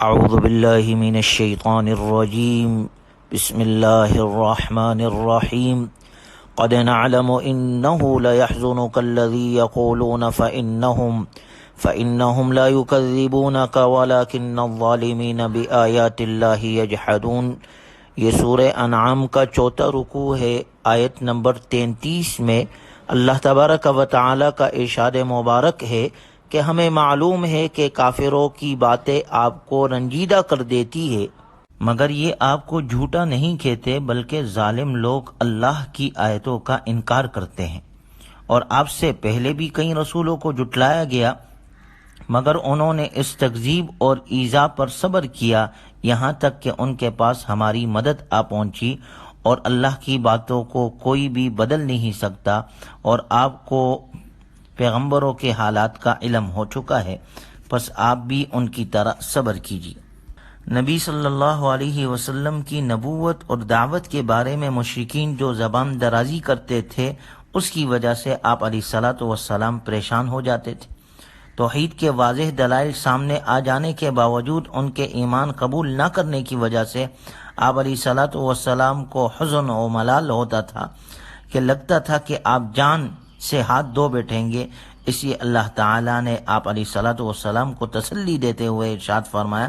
اعوذ باللہ من الشیطان الرجیم بسم اللہ الرحمن الرحیم قد نعلم انه ليحزنك الذي يقولون فإنهم لا يكذبونك ولكن الظالمين بآيات الله يجحدون۔ یہ سورہ انعام کا چوتھا رکوع ہے۔ آیت نمبر 33 میں اللہ تبارک و تعالی کا ارشاد مبارک ہے کہ ہمیں معلوم ہے کہ کافروں کی باتیں آپ کو رنجیدہ کر دیتی ہے، مگر یہ آپ کو جھوٹا نہیں کہتے بلکہ ظالم لوگ اللہ کی آیتوں کا انکار کرتے ہیں۔ اور آپ سے پہلے بھی کئی رسولوں کو جھٹلایا گیا، مگر انہوں نے اس تکذیب اور ایذا پر صبر کیا یہاں تک کہ ان کے پاس ہماری مدد آ پہنچی، اور اللہ کی باتوں کو کوئی بھی بدل نہیں سکتا، اور آپ کو پیغمبروں کے حالات کا علم ہو چکا ہے، پس آپ بھی ان کی طرح صبر کیجیے۔ نبی صلی اللہ علیہ وسلم کی نبوت اور دعوت کے بارے میں مشرکین جو زبان درازی کرتے تھے، اس کی وجہ سے آپ علیہ الصلاۃ والسلام پریشان ہو جاتے تھے۔ توحید کے واضح دلائل سامنے آ جانے کے باوجود ان کے ایمان قبول نہ کرنے کی وجہ سے آپ علیہ الصلاۃ والسلام کو حزن و ملال ہوتا تھا کہ لگتا تھا کہ آپ جان سے ہاتھ دھو بیٹھیں گے۔ اس لیے اللہ تعالیٰ نے آپ علیہ الصلاۃ والسلام کو تسلی دیتے ہوئے ارشاد فرمایا،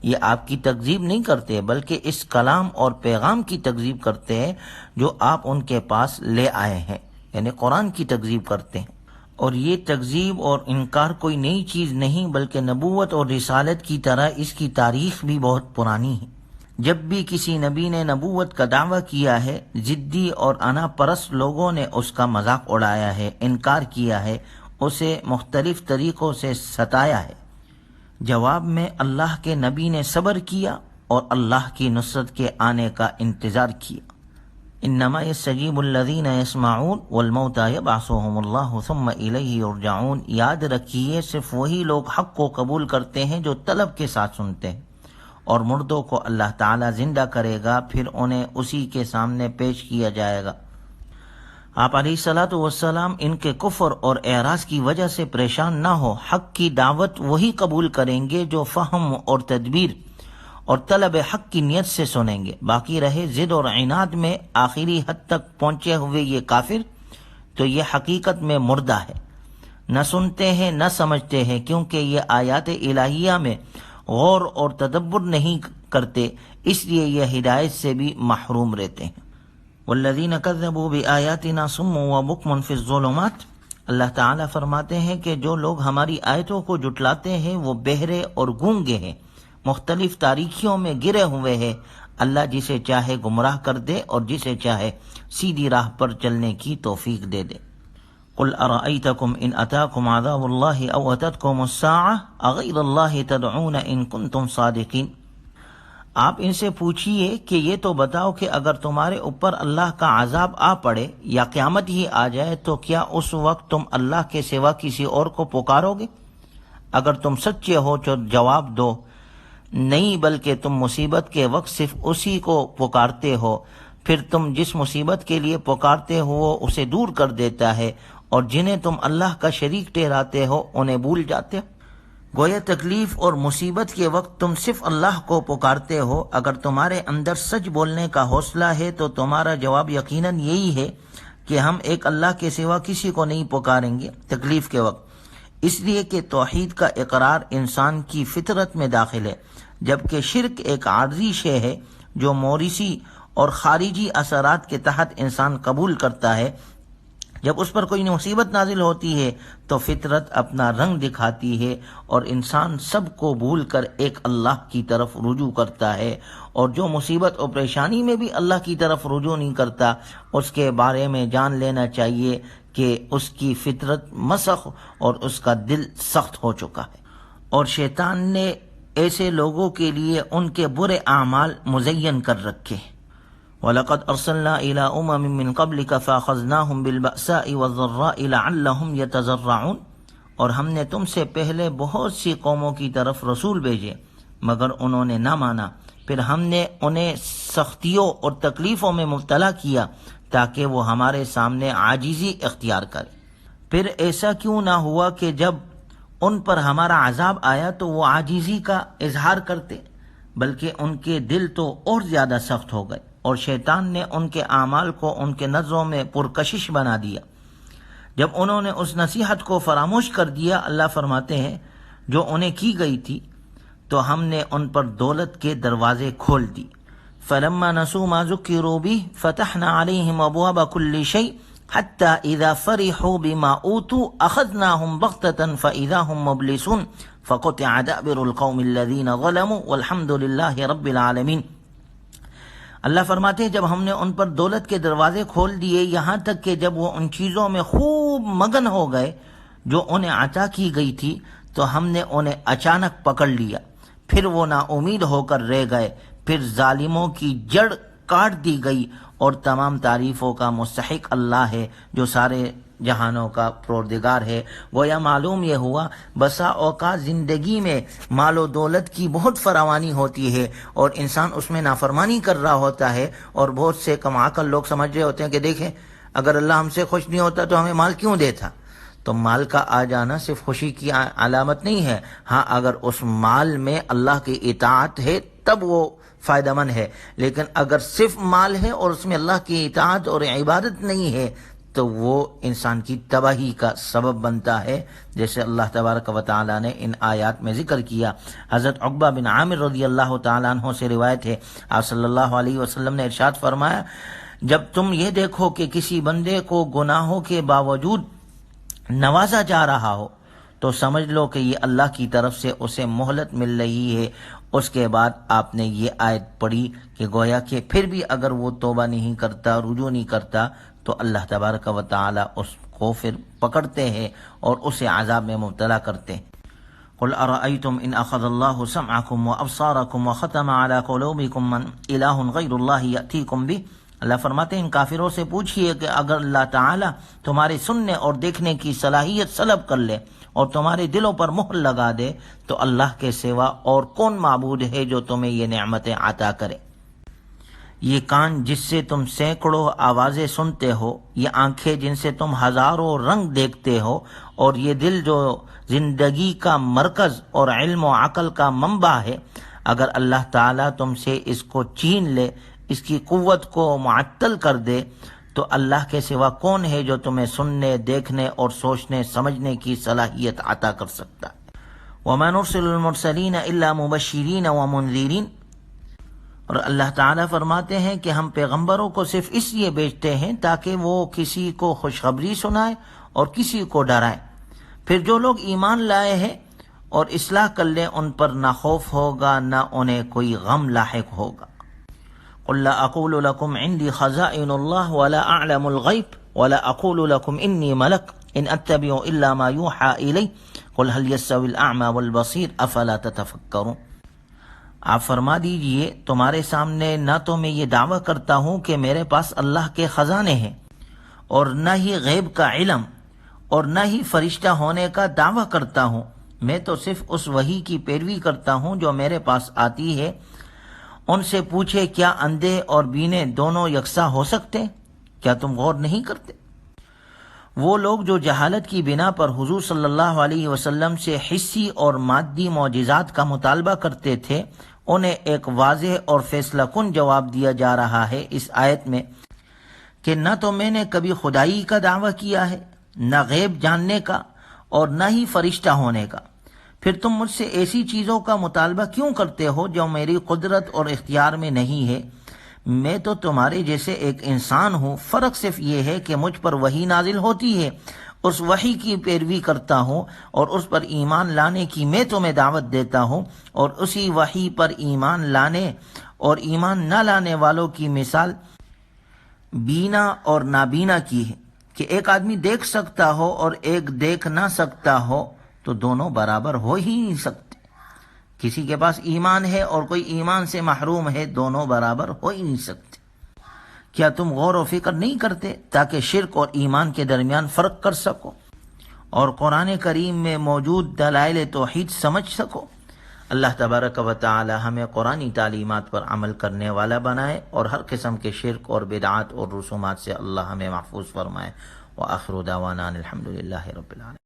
یہ آپ کی تکذیب نہیں کرتے بلکہ اس کلام اور پیغام کی تکذیب کرتے ہیں جو آپ ان کے پاس لے آئے ہیں، یعنی قرآن کی تکذیب کرتے ہیں۔ اور یہ تکذیب اور انکار کوئی نئی چیز نہیں بلکہ نبوت اور رسالت کی طرح اس کی تاریخ بھی بہت پرانی ہے۔ جب بھی کسی نبی نے نبوت کا دعویٰ کیا ہے، ضدی اور انا پرست لوگوں نے اس کا مذاق اڑایا ہے، انکار کیا ہے، اسے مختلف طریقوں سے ستایا ہے۔ جواب میں اللہ کے نبی نے صبر کیا اور اللہ کی نصرت کے آنے کا انتظار کیا۔ انما یستجیب الذین یسمعون والموتى یبعثهم اللہ ثم الیہ یرجعون۔ یاد رکھیے صرف وہی لوگ حق کو قبول کرتے ہیں جو طلب کے ساتھ سنتے ہیں، اور مردوں کو اللہ تعالیٰ زندہ کرے گا، پھر انہیں اسی کے سامنے پیش کیا جائے گا۔ آپ علیہ الصلاۃ والسلام ان کے کفر اور اعراض کی وجہ سے پریشان نہ ہو۔ حق کی دعوت وہی قبول کریں گے جو فہم اور تدبیر اور طلب حق کی نیت سے سنیں گے۔ باقی رہے ضد اور عناد میں آخری حد تک پہنچے ہوئے یہ کافر، تو یہ حقیقت میں مردہ ہے، نہ سنتے ہیں نہ سمجھتے ہیں، کیونکہ یہ آیات الہیہ میں غور اور تدبر نہیں کرتے، اس لیے یہ ہدایت سے بھی محروم رہتے ہیں۔ والذین کذبوا بآیاتنا صم وبکم فی الظلمات۔ اللہ تعالیٰ فرماتے ہیں کہ جو لوگ ہماری آیتوں کو جھٹلاتے ہیں وہ بہرے اور گونگے ہیں، مختلف تاریکیوں میں گرے ہوئے ہیں۔ اللہ جسے چاہے گمراہ کر دے اور جسے چاہے سیدھی راہ پر چلنے کی توفیق دے دے۔ قل ارأیتکم ان اتاکم عذاب اللہ او اتتکم الساعة اغیر اللہ تدعون ان کنتم صادقین۔ آپ ان سے پوچھئے کہ یہ تو بتاؤ کہ اگر تمہارے اوپر اللہ کا عذاب آ پڑے یا قیامت ہی آ جائے تو کیا اس وقت تم اللہ کے سوا کسی اور کو پکارو گے؟ اگر تم سچے ہو تو جواب دو، نہیں، بلکہ تم مصیبت کے وقت صرف اسی کو پکارتے ہو، پھر تم جس مصیبت کے لیے پکارتے ہو وہ اسے دور کر دیتا ہے، اور جنہیں تم اللہ کا شریک ٹھہراتے ہو انہیں بھول جاتے ہو۔ گویا تکلیف اور مصیبت کے وقت تم صرف اللہ کو پکارتے ہو۔ اگر تمہارے اندر سچ بولنے کا حوصلہ ہے تو تمہارا جواب یقیناً یہی ہے کہ ہم ایک اللہ کے سوا کسی کو نہیں پکاریں گے تکلیف کے وقت، اس لیے کہ توحید کا اقرار انسان کی فطرت میں داخل ہے، جبکہ شرک ایک عارضی شے ہے جو موروثی اور خارجی اثرات کے تحت انسان قبول کرتا ہے۔ جب اس پر کوئی مصیبت نازل ہوتی ہے تو فطرت اپنا رنگ دکھاتی ہے اور انسان سب کو بھول کر ایک اللہ کی طرف رجوع کرتا ہے، اور جو مصیبت اور پریشانی میں بھی اللہ کی طرف رجوع نہیں کرتا اس کے بارے میں جان لینا چاہیے کہ اس کی فطرت مسخ اور اس کا دل سخت ہو چکا ہے، اور شیطان نے ایسے لوگوں کے لیے ان کے برے اعمال مزین کر رکھے۔ وَلَقَدْ أَرْسَلْنَا إِلَىٰ أُمَمٍ مِّن قَبْلِكَ فَأَخَذْنَاهُمْ بِالْبَأْسَاءِ وَالضَّرَّاءِ لَعَلَّهُمْ يَتَضَرَّعُونَ۔ اور ہم نے تم سے پہلے بہت سی قوموں کی طرف رسول بھیجے مگر انہوں نے نہ مانا، پھر ہم نے انہیں سختیوں اور تکلیفوں میں مبتلا کیا تاکہ وہ ہمارے سامنے عاجزی اختیار کرے۔ پھر ایسا کیوں نہ ہوا کہ جب ان پر ہمارا عذاب آیا تو وہ عاجزی کا اظہار کرتے، بلکہ ان کے دل تو اور زیادہ سخت ہو گئے، اور شیطان نے ان کے اعمال کو ان کے نظروں میں پرکشش بنا دیا۔ جب انہوں نے اس نصیحت کو فراموش کر دیا، اللہ فرماتے ہیں، جو انہیں کی گئی تھی، تو ہم نے ان پر دولت کے دروازے کھول دی۔ فلما نسوا ما ذکروا به فتحنا عليهم ابواب كل شيء حتى اذا فرحوا بما اوتوا اخذناهم بغتة فاذا هم مبلسون فقطع دابر القوم الذين ظلموا والحمد لله رب العالمین۔ اللہ فرماتے ہیں، جب ہم نے ان پر دولت کے دروازے کھول دیے، یہاں تک کہ جب وہ ان چیزوں میں خوب مگن ہو گئے جو انہیں عطا کی گئی تھی، تو ہم نے انہیں اچانک پکڑ لیا، پھر وہ نا امید ہو کر رہ گئے، پھر ظالموں کی جڑ کاٹ دی گئی، اور تمام تعریفوں کا مستحق اللہ ہے جو سارے جہانوں کا پروردگار ہے۔ گویا معلوم یہ ہوا، بسا اوقات زندگی میں مال و دولت کی بہت فراوانی ہوتی ہے اور انسان اس میں نافرمانی کر رہا ہوتا ہے، اور بہت سے کم عقل لوگ سمجھ رہے ہوتے ہیں کہ دیکھیں، اگر اللہ ہم سے خوش نہیں ہوتا تو ہمیں مال کیوں دیتا؟ تو مال کا آ جانا صرف خوشی کی علامت نہیں ہے، ہاں اگر اس مال میں اللہ کی اطاعت ہے تب وہ فائدہ مند ہے، لیکن اگر صرف مال ہے اور اس میں اللہ کی اطاعت اور عبادت نہیں ہے تو وہ انسان کی تباہی کا سبب بنتا ہے، جیسے اللہ تبارک و تعالیٰ نے ان آیات میں ذکر کیا۔ حضرت عقبہ بن عامر رضی اللہ تعالیٰ عنہ سے روایت ہے، آپ صلی اللہ علیہ وسلم نے ارشاد فرمایا، جب تم یہ دیکھو کہ کسی بندے کو گناہوں کے باوجود نوازا جا رہا ہو تو سمجھ لو کہ یہ اللہ کی طرف سے اسے مہلت مل رہی ہے۔ اس کے بعد آپ نے یہ آیت پڑھی کہ گویا کہ پھر بھی اگر وہ توبہ نہیں کرتا، رجوع نہیں کرتا، تو اللہ تبارک و تعالی اس کو پھر پکڑتے ہیں اور اسے عذاب میں مبتلا کرتے ہیں۔ قل ارأيتم ان اخذ الله سمعكم وابصاركم وختم على قلوبكم من اله غير الله يأتيكم به۔ اللہ فرماتے ہیں، ان کافروں سے پوچھئے کہ اگر اللہ تعالیٰ تمہارے سننے اور دیکھنے کی صلاحیت سلب کر لے اور تمہارے دلوں پر مہر لگا دے تو اللہ کے سوا اور کون معبود ہے جو تمہیں یہ نعمتیں عطا کرے؟ یہ کان جس سے تم سینکڑوں آوازیں سنتے ہو، یہ آنکھیں جن سے تم ہزاروں رنگ دیکھتے ہو، اور یہ دل جو زندگی کا مرکز اور علم و عقل کا منبع ہے، اگر اللہ تعالیٰ تم سے اس کو چھین لے، اس کی قوت کو معطل کر دے، تو اللہ کے سوا کون ہے جو تمہیں سننے، دیکھنے اور سوچنے سمجھنے کی صلاحیت عطا کر سکتا؟ وَمَا نُرْسِلُ الْمُرْسَلِينَ إِلَّا مُبَشِّرِينَ وَمُنذِرِينَ۔ اور اللہ تعالیٰ فرماتے ہیں کہ ہم پیغمبروں کو صرف اس لیے بھیجتے ہیں تاکہ وہ کسی کو خوشخبری سنائے اور کسی کو ڈرائے، پھر جو لوگ ایمان لائے ہیں اور اصلاح کر لیں ان پر نہ خوف ہوگا نہ انہیں کوئی غم لاحق ہوگا۔ قل لا اقول لكم عندي خزائن الله ولا اعلم الغيب ولا اقول لكم اني ملك ان اتبع الا ما يوحى الي قل هل يستوي الاعمى والبصير افلا تتفكرون۔ آپ فرما دیجئے، تمہارے سامنے نہ تو میں یہ دعویٰ کرتا ہوں کہ میرے پاس اللہ کے خزانے ہیں، اور نہ ہی غیب کا علم، اور نہ ہی فرشتہ ہونے کا دعویٰ کرتا ہوں، میں تو صرف اس وحی کی پیروی کرتا ہوں جو میرے پاس آتی ہے۔ ان سے پوچھے، کیا اندھے اور بینے دونوں یکساں ہو سکتے؟ کیا تم غور نہیں کرتے؟ وہ لوگ جو جہالت کی بنا پر حضور صلی اللہ علیہ وسلم سے حسی اور مادی معجزات کا مطالبہ کرتے تھے، انہیں ایک واضح اور فیصلہ کن جواب دیا جا رہا ہے اس آیت میں کہ نہ تو میں نے کبھی خدائی کا دعویٰ کیا ہے، نہ غیب جاننے کا، اور نہ ہی فرشتہ ہونے کا، پھر تم مجھ سے ایسی چیزوں کا مطالبہ کیوں کرتے ہو جو میری قدرت اور اختیار میں نہیں ہے؟ میں تو تمہارے جیسے ایک انسان ہوں، فرق صرف یہ ہے کہ مجھ پر وحی نازل ہوتی ہے، اس وحی کی پیروی کرتا ہوں اور اس پر ایمان لانے کی میں تمہیں دعوت دیتا ہوں، اور اسی وحی پر ایمان لانے اور ایمان نہ لانے والوں کی مثال بینا اور نابینا کی ہے کہ ایک آدمی دیکھ سکتا ہو اور ایک دیکھ نہ سکتا ہو تو دونوں برابر ہو ہی نہیں سکتے۔ کسی کے پاس ایمان ہے اور کوئی ایمان سے محروم ہے، دونوں برابر ہو ہی نہیں سکتے۔ کیا تم غور و فکر نہیں کرتے تاکہ شرک اور ایمان کے درمیان فرق کر سکو اور قرآن کریم میں موجود دلائل توحید سمجھ سکو؟ اللہ تبارک و تعالی ہمیں قرآنی تعلیمات پر عمل کرنے والا بنائے اور ہر قسم کے شرک اور بدعات اور رسومات سے اللہ ہمیں محفوظ فرمائے۔ وآخر دعوانا الحمد للہ رب العالمین۔